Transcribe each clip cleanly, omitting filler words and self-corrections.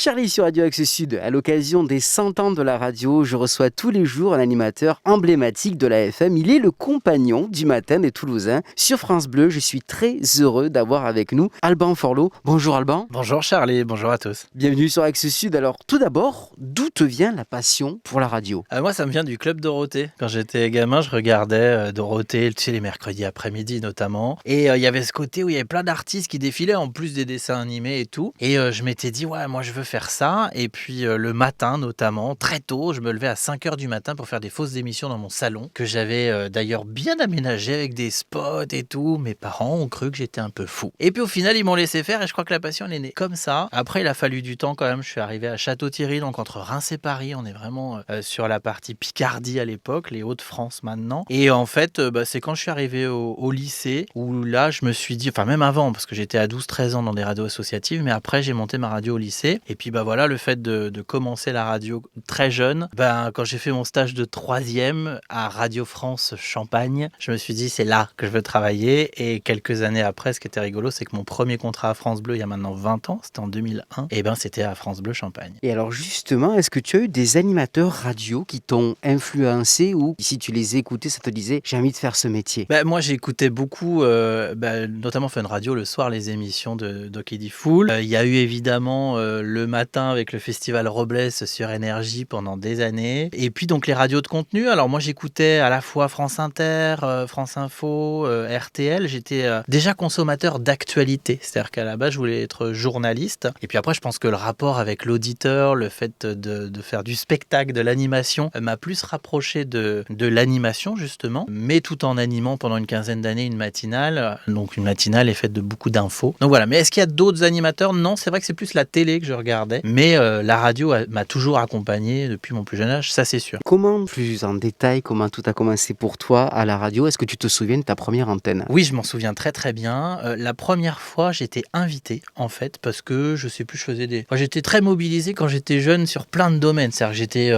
Charlie sur Radio Axe Sud, à l'occasion des 100 ans de la radio, je reçois tous les jours un animateur emblématique de la FM. Il est le compagnon du matin des Toulousains. Sur France Bleu, je suis très heureux d'avoir avec nous Alban Forlot. Bonjour Alban. Bonjour Charlie, bonjour à tous. Bienvenue sur Axe Sud. Alors tout d'abord, d'où te vient la passion pour la radio ? Moi ça me vient du Club Dorothée. Quand j'étais gamin, je regardais Dorothée, tu sais, les mercredis après-midi notamment. Et il y avait ce côté où il y avait plein d'artistes qui défilaient, en plus des dessins animés et tout. Et je m'étais dit, ouais, moi je veux faire ça. Et puis le matin notamment, très tôt, je me levais à 5h du matin pour faire des fausses émissions dans mon salon, que j'avais d'ailleurs bien aménagé avec des spots et tout. Mes parents ont cru que j'étais un peu fou. Et puis au final, ils m'ont laissé faire et je crois que la passion elle est née comme ça. Après, il a fallu du temps quand même. Je suis arrivé à Château-Thierry, donc entre Reims et Paris. On est vraiment sur la partie Picardie à l'époque, les Hauts-de-France maintenant. Et en fait, c'est quand je suis arrivé au lycée où là, je me suis dit, enfin même avant, parce que j'étais à 12-13 ans dans des radios associatives, mais après, j'ai monté ma radio au lycée. Et puis voilà, le fait de commencer la radio très jeune, quand j'ai fait mon stage de 3e à Radio France Champagne, je me suis dit, c'est là que je veux travailler. Et quelques années après, ce qui était rigolo, c'est que mon premier contrat à France Bleu, il y a maintenant 20 ans, c'était en 2001, et c'était à France Bleu Champagne. Et alors justement, est-ce que tu as eu des animateurs radio qui t'ont influencé ou si tu les écoutais, ça te disait, j'ai envie de faire ce métier ? Moi, j'écoutais beaucoup, notamment Fun Radio, le soir, les émissions de Doc Fool. Il y a eu évidemment le matin avec le festival Robles sur Énergie pendant des années. Et puis donc les radios de contenu. Alors moi, j'écoutais à la fois France Inter, France Info, RTL. J'étais déjà consommateur d'actualité. C'est-à-dire qu'à la base, je voulais être journaliste. Et puis après, je pense que le rapport avec l'auditeur, le fait de faire du spectacle, de l'animation, m'a plus rapproché de l'animation justement, mais tout en animant pendant une quinzaine d'années une matinale. Donc une matinale est faite de beaucoup d'infos. Donc voilà, mais est-ce qu'il y a d'autres animateurs ? Non, c'est vrai que c'est plus la télé que je regardais, mais la radio m'a toujours accompagné depuis mon plus jeune âge, ça c'est sûr. Comment, plus en détail, comment tout a commencé pour toi à la radio ? Est-ce que tu te souviens de ta première antenne ? Oui, je m'en souviens très très bien. La première fois, j'étais invité en fait, parce que je sais plus, je faisais j'étais très mobilisé quand j'étais jeune sur plein de domaines. C'est-à-dire que j'étais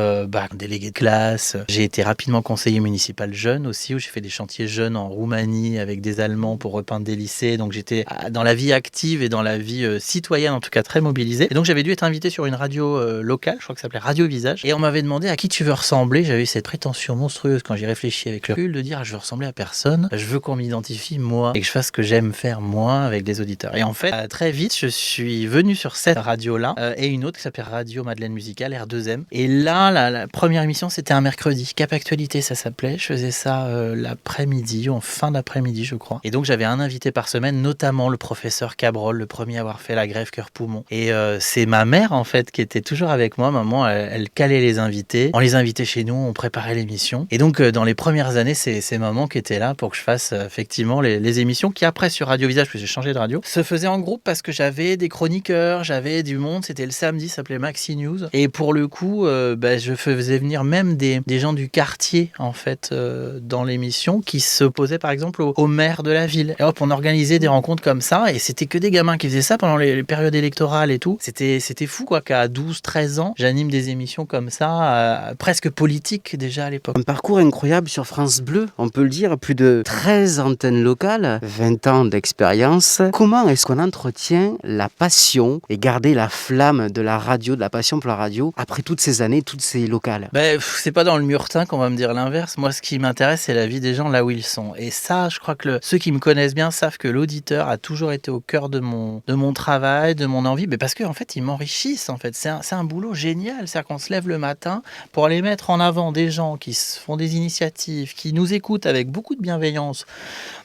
délégué de classe, j'ai été rapidement conseiller municipal jeune aussi, où j'ai fait des chantiers jeunes en Roumanie avec des Allemands pour repeindre des lycées. Donc j'étais dans la vie active et dans la vie citoyenne, en tout cas très mobilisé. Et donc j'avais dû être invité sur une radio locale, je crois que ça s'appelait Radio Visage. Et on m'avait demandé à qui tu veux ressembler. J'avais eu cette prétention monstrueuse quand j'y réfléchis avec le recul de dire je veux ressembler à personne, je veux qu'on m'identifie moi et que je fasse ce que j'aime faire moi avec des auditeurs. Et en fait, très vite, je suis venu sur cette radio-là et une autre qui s'appelait Radio Madeleine Musicale, R2M. Et là, la première émission, c'était un mercredi. Cap Actualité, ça s'appelait. Je faisais ça l'après-midi, en fin d'après-midi, je crois. Et donc, j'avais un invité par semaine, notamment le professeur Cabrol, le premier à avoir fait la greffe cœur-poumon. Et c'est ma mère, en fait, qui était toujours avec moi. Maman, elle calait les invités. On les invitait chez nous, on préparait l'émission. Et donc, dans les premières années, c'est maman qui était là pour que je fasse effectivement les émissions qui, après, sur Radio Visage, parce que j'ai changé de radio, se faisaient en groupe parce que j'avais des chroniqueurs, j'avais du monde. C'était le samedi, ça s'appelait Maxi News. Et pour le coup, je faisais venir même des gens du quartier, en fait, dans l'émission, qui s'opposaient, par exemple, au maire de la ville. Et hop, on organisait des rencontres comme ça. Et c'était que des gamins qui faisaient ça pendant les périodes électorales et tout. C'était fou, quoi, qu'à 12-13 ans, j'anime des émissions comme ça, presque politiques déjà à l'époque. Un parcours incroyable sur France Bleu, on peut le dire, plus de 13 antennes locales, 20 ans d'expérience. Comment est-ce qu'on entretient la passion et garder la flamme de la radio, de la passion pour la radio, après toutes ces années, toutes ces locales ? C'est pas dans le murtin qu'on va me dire l'inverse. Moi, ce qui m'intéresse, c'est la vie des gens là où ils sont. Et ça, je crois que ceux qui me connaissent bien savent que l'auditeur a toujours été au cœur de mon travail, de mon envie, mais parce qu'en fait, ils m'enrichissent. En fait, c'est un boulot génial. C'est-à-dire qu'on se lève le matin pour aller mettre en avant des gens qui font des initiatives, qui nous écoutent avec beaucoup de bienveillance.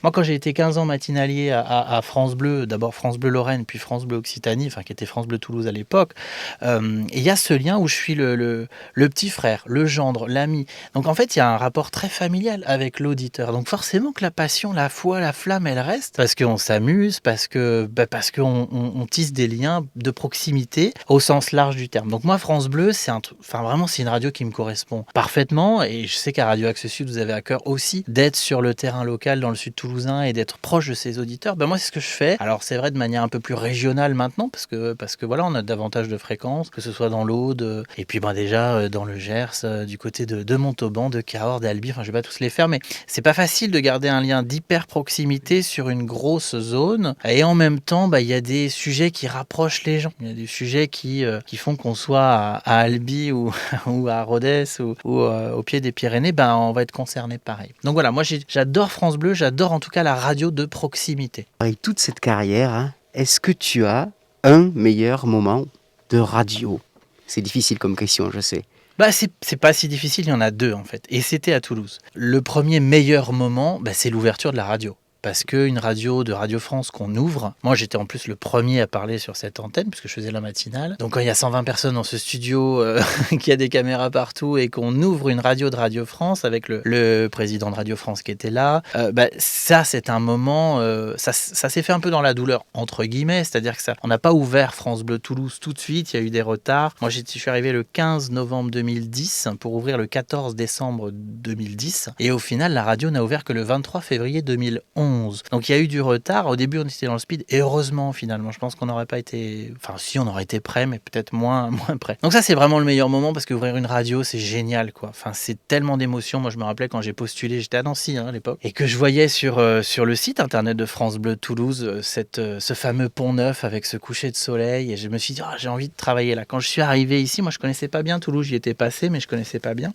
Moi, quand j'ai été 15 ans matinalier à France Bleu, d'abord France Bleu Lorraine, puis France Bleu Occitanie, qui était France Bleu Toulouse à l'époque, et il y a ce lien où je suis le petit frère, le gendre, l'ami. Donc en fait, il y a un rapport très familial avec l'auditeur. Donc forcément que la passion, la foi, la flamme, elle reste parce qu'on s'amuse, parce qu'on tisse des liens de proximité au sens large du terme. Donc moi, France Bleu, c'est une radio qui me correspond parfaitement. Et je sais qu'à Radio Axe Sud, vous avez à cœur aussi d'être sur le terrain local dans le sud toulousain et d'être proche de ses auditeurs. Moi, c'est ce que je fais. Alors c'est vrai de manière un peu plus régionale maintenant parce que voilà, on a davantage de fréquences, que ce soit dans l'Aude et puis déjà dans le Gers, du côté de Montauban, de Cahors, d'Albi. Je vais pas tous les faire, mais c'est pas facile de garder un lien d'hyper proximité sur une grosse zone. Et en même temps, il y a des sujets qui rapprochent les gens. Il y a des sujets sujets qui font qu'on soit à Albi ou, ou à Rodez ou au pied des Pyrénées, ben, on va être concerné pareil. Donc voilà, moi j'adore France Bleu, j'adore en tout cas la radio de proximité. Avec toute cette carrière, hein, est-ce que tu as un meilleur moment de radio? C'est difficile comme question, je sais. Bah c'est pas si difficile, il y en a deux en fait. Et c'était à Toulouse. Le premier meilleur moment, bah, c'est l'ouverture de la radio. Parce qu'une radio de Radio France qu'on ouvre, moi j'étais en plus le premier à parler sur cette antenne, puisque je faisais la matinale. Donc quand il y a 120 personnes dans ce studio, qu'il y a des caméras partout, et qu'on ouvre une radio de Radio France, avec le président de Radio France qui était là, bah, ça c'est un moment, ça s'est fait un peu dans la douleur, entre guillemets, c'est-à-dire que on n'a pas ouvert France Bleu Toulouse tout de suite, il y a eu des retards. Moi je suis arrivé le 15 novembre 2010 pour ouvrir le 14 décembre 2010, et au final la radio n'a ouvert que le 23 février 2011. Donc il y a eu du retard. Au début, on était dans le speed. Et heureusement, finalement, je pense qu'on n'aurait pas été... Enfin, si, on aurait été prêt, mais peut-être moins prêt. Donc ça, c'est vraiment le meilleur moment parce qu'ouvrir une radio, c'est génial, quoi. Enfin, c'est tellement d'émotions. Moi, je me rappelais quand j'ai postulé, j'étais à Nancy à l'époque, et que je voyais sur le site internet de France Bleu Toulouse ce fameux pont neuf avec ce coucher de soleil. Et je me suis dit, j'ai envie de travailler là. Quand je suis arrivé ici, moi, je connaissais pas bien Toulouse. J'y étais passé, mais je connaissais pas bien.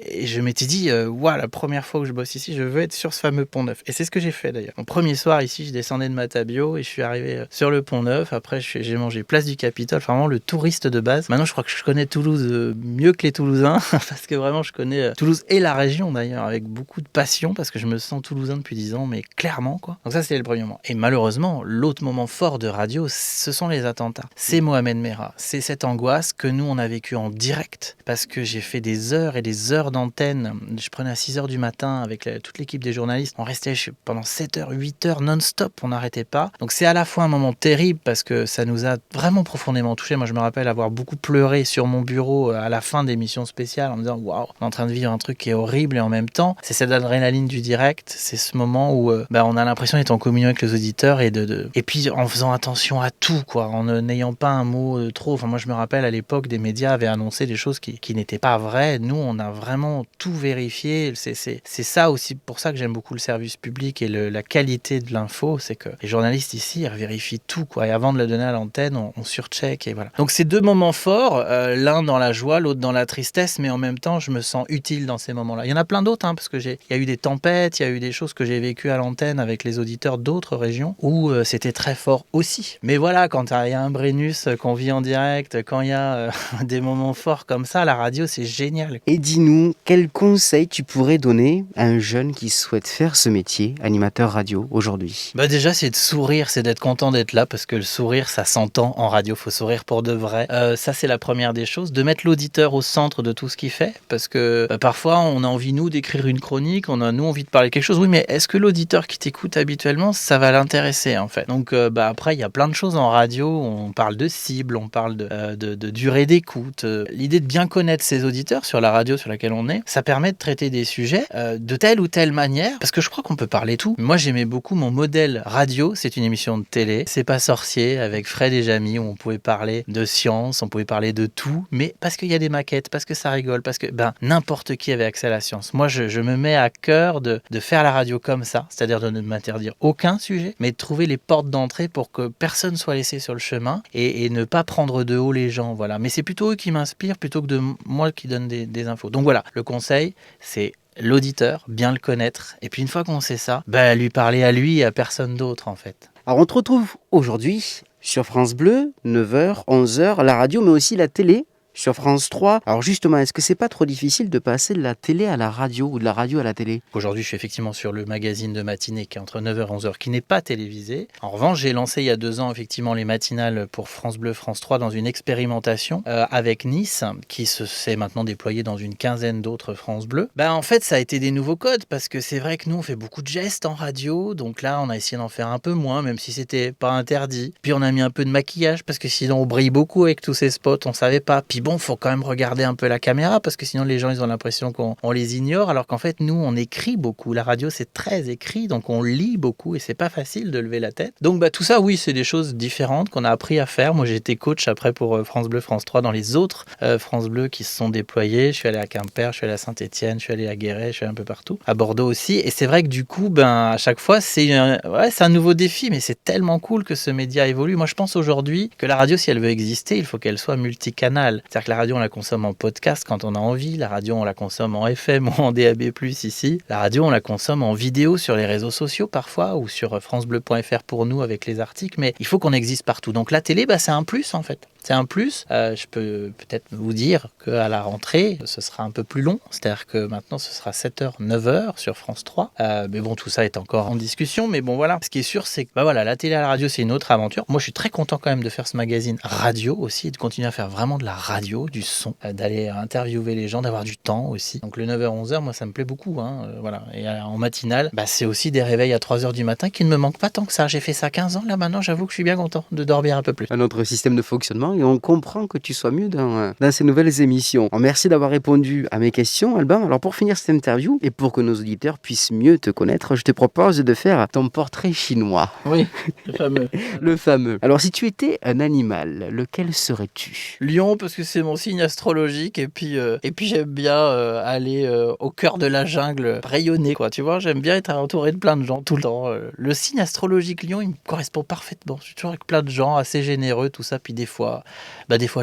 Et je m'étais dit, la première fois que je bosse ici, je veux être sur ce fameux pont neuf. Et c'est ce que j'ai fait d'ailleurs. Mon premier soir ici, je descendais de Matabio et je suis arrivé sur le Pont Neuf. Après, j'ai mangé place du Capitole. Enfin, vraiment le touriste de base. Maintenant, je crois que je connais Toulouse mieux que les Toulousains parce que vraiment, je connais Toulouse et la région d'ailleurs avec beaucoup de passion parce que je me sens toulousain depuis 10 ans, mais clairement quoi. Donc ça, c'était le premier moment. Et malheureusement, l'autre moment fort de radio, ce sont les attentats. C'est Mohamed Merah. C'est cette angoisse que nous, on a vécue en direct parce que j'ai fait des heures et des heures d'antenne. Je prenais à 6h du matin avec toute l'équipe des journalistes. On restait pendant 7h, 8h non-stop, on n'arrêtait pas. Donc c'est à la fois un moment terrible parce que ça nous a vraiment profondément touchés. Moi je me rappelle avoir beaucoup pleuré sur mon bureau à la fin d'émissions spéciales en me disant waouh, on est en train de vivre un truc qui est horrible et en même temps c'est cette adrénaline du direct, c'est ce moment où on a l'impression d'être en communion avec les auditeurs et puis en faisant attention à tout quoi, en n'ayant pas un mot trop. Enfin moi je me rappelle à l'époque des médias avaient annoncé des choses qui n'étaient pas vraies. Nous on a vraiment tout vérifié. C'est ça aussi pour ça que j'aime beaucoup le service public et la qualité de l'info, c'est que les journalistes ici ils vérifient tout quoi, et avant de le donner à l'antenne on surcheck et voilà. Donc c'est deux moments forts, l'un dans la joie, l'autre dans la tristesse, mais en même temps je me sens utile dans ces moments-là. Il y en a plein d'autres parce que il y a eu des tempêtes, il y a eu des choses que j'ai vécues à l'antenne avec les auditeurs d'autres régions où c'était très fort aussi. Mais voilà, quand il y a un Brennus qu'on vit en direct, quand il y a des moments forts comme ça, la radio c'est génial. Et dis-nous, quel conseil tu pourrais donner à un jeune qui souhaite faire ce métier, animateur radio, aujourd'hui? Déjà c'est de sourire, c'est d'être content d'être là parce que le sourire ça s'entend en radio, faut sourire pour de vrai. Ça c'est la première des choses, de mettre l'auditeur au centre de tout ce qu'il fait parce que parfois on a envie nous d'écrire une chronique, on a nous envie de parler quelque chose, oui mais est-ce que l'auditeur qui t'écoute habituellement ça va l'intéresser en fait? Donc après il y a plein de choses en radio, on parle de cible, on parle de durée d'écoute. L'idée de bien connaître ses auditeurs sur la radio sur laquelle on est, ça permet de traiter des sujets de telle ou telle manière parce que je crois qu'on peut parler tout. Moi j'aimais beaucoup mon modèle radio, c'est une émission de télé, C'est pas sorcier avec Fred et Jamy où on pouvait parler de science, on pouvait parler de tout, mais parce qu'il y a des maquettes, parce que ça rigole, parce que n'importe qui avait accès à la science. Moi je me mets à cœur de faire la radio comme ça, c'est-à-dire de ne m'interdire aucun sujet, mais de trouver les portes d'entrée pour que personne soit laissé sur le chemin et ne pas prendre de haut les gens, voilà. Mais c'est plutôt eux qui m'inspirent plutôt que de moi qui donne des infos. Donc voilà, le conseil c'est l'auditeur, bien le connaître, et puis une fois qu'on sait ça, lui parler à lui et à personne d'autre en fait. Alors on te retrouve aujourd'hui sur France Bleu, 9h, 11h, la radio mais aussi la télé sur France 3. Alors justement, est-ce que c'est pas trop difficile de passer de la télé à la radio ou de la radio à la télé? Aujourd'hui, je suis effectivement sur le magazine de matinée qui est entre 9h et 11h, qui n'est pas télévisé. En revanche, j'ai lancé il y a 2 ans effectivement les matinales pour France Bleu, France 3 dans une expérimentation avec Nice, qui s'est maintenant déployée dans une quinzaine d'autres France Bleu. En fait, ça a été des nouveaux codes parce que c'est vrai que nous, on fait beaucoup de gestes en radio. Donc là, on a essayé d'en faire un peu moins, même si c'était pas interdit. Puis on a mis un peu de maquillage parce que sinon, on brille beaucoup avec tous ces spots, on savait pas. Puis bon, faut quand même regarder un peu la caméra parce que sinon les gens ils ont l'impression qu'on les ignore, alors qu'en fait nous on écrit beaucoup. La radio c'est très écrit, donc on lit beaucoup et c'est pas facile de lever la tête. Donc tout ça, oui, c'est des choses différentes qu'on a appris à faire. Moi j'ai été coach après pour France Bleu, France 3 dans les autres France Bleu qui se sont déployés. Je suis allé à Quimper, je suis allé à Saint-Étienne, je suis allé à Guéret, je suis allé un peu partout, à Bordeaux aussi. Et c'est vrai que du coup, à chaque fois c'est un nouveau défi, mais c'est tellement cool que ce média évolue. Moi je pense aujourd'hui que la radio, si elle veut exister, il faut qu'elle soit multicanale. C'est-à-dire que la radio on la consomme en podcast quand on a envie, la radio on la consomme en FM ou en DAB+, ici. La radio on la consomme en vidéo sur les réseaux sociaux parfois ou sur francebleu.fr pour nous avec les articles, mais il faut qu'on existe partout. Donc la télé, c'est un plus en fait. C'est un plus. Je peux peut-être vous dire qu'à la rentrée, ce sera un peu plus long. C'est-à-dire que maintenant, ce sera 7h, 9h sur France 3. Mais bon, tout ça est encore en discussion. Mais bon, voilà. Ce qui est sûr, c'est que la télé à la radio, c'est une autre aventure. Moi, je suis très content quand même de faire ce magazine radio aussi, et de continuer à faire vraiment de la radio, du son, d'aller interviewer les gens, d'avoir du temps aussi. Donc le 9h, 11h, moi, ça me plaît beaucoup. Voilà. Et en matinale, c'est aussi des réveils à 3h du matin qui ne me manquent pas tant que ça. J'ai fait ça 15 ans. Là, maintenant, j'avoue que je suis bien content de dormir un peu plus. Un autre système de fonctionnement et on comprend que tu sois mieux dans ces nouvelles émissions. Alors, merci d'avoir répondu à mes questions, Alban. Alors pour finir cette interview et pour que nos auditeurs puissent mieux te connaître, je te propose de faire ton portrait chinois. Oui, le fameux. Le fameux. Alors si tu étais un animal, lequel serais-tu ? Lion, parce que c'est mon signe astrologique et puis j'aime bien aller au cœur de la jungle, rayonner quoi. Tu vois, j'aime bien être entouré de plein de gens tout le temps. Le signe astrologique Lion, il me correspond parfaitement. Je suis toujours avec plein de gens, assez généreux, tout ça. Puis des fois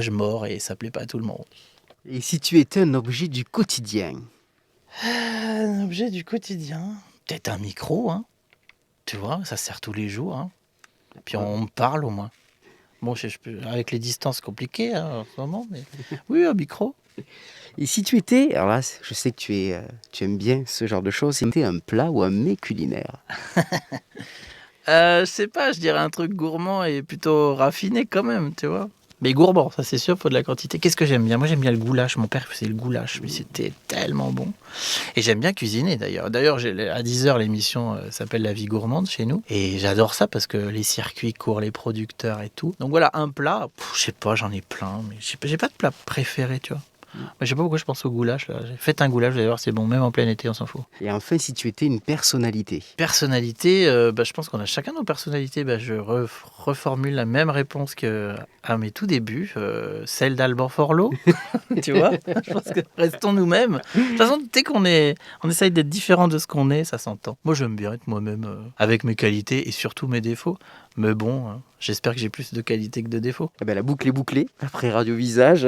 je mords et ça plaît pas à tout le monde. Et si tu étais un objet du quotidien ? Un objet du quotidien, peut-être un micro, Tu vois, ça sert tous les jours, Et puis on me parle au moins. Bon, avec les distances compliquées en ce moment, mais oui, un micro. Et si tu étais, alors là, je sais que tu aimes bien ce genre de choses, si tu étais un plat ou un mets culinaire ? Je sais pas, je dirais un truc gourmand et plutôt raffiné quand même, tu vois. Mais gourmand, ça c'est sûr, il faut de la quantité. Qu'est-ce que j'aime bien ? Moi j'aime bien le goulash, mon père faisait le goulash, mais c'était tellement bon. Et j'aime bien cuisiner d'ailleurs. D'ailleurs, à 10h, l'émission s'appelle La vie gourmande chez nous. Et j'adore ça parce que les circuits courts, les producteurs et tout. Donc voilà, un plat, je sais pas, j'en ai plein, mais j'ai pas de plat préféré, tu vois. Je sais pas pourquoi je pense au goulash. Là. Faites un goulash, vous allez voir, c'est bon, même en plein été, on s'en fout. Et enfin, si tu étais une personnalité ? Personnalité, je pense qu'on a chacun nos personnalités. Je reformule la même réponse qu'à mes tout débuts, celle d'Alban Forlot. Tu vois, je pense que restons nous-mêmes. De toute façon, dès qu'on essaye d'être différent de ce qu'on est, ça s'entend. Moi, j'aime bien être moi-même avec mes qualités et surtout mes défauts. Mais bon, j'espère que j'ai plus de qualités que de défauts. La boucle est bouclée après Radio Visage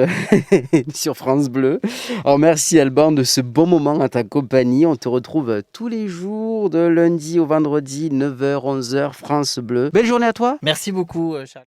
sur France Bleu. Alors merci Alban de ce bon moment à ta compagnie. On te retrouve tous les jours de lundi au vendredi 9h, 11h France Bleu. Belle journée à toi. Merci beaucoup Charles.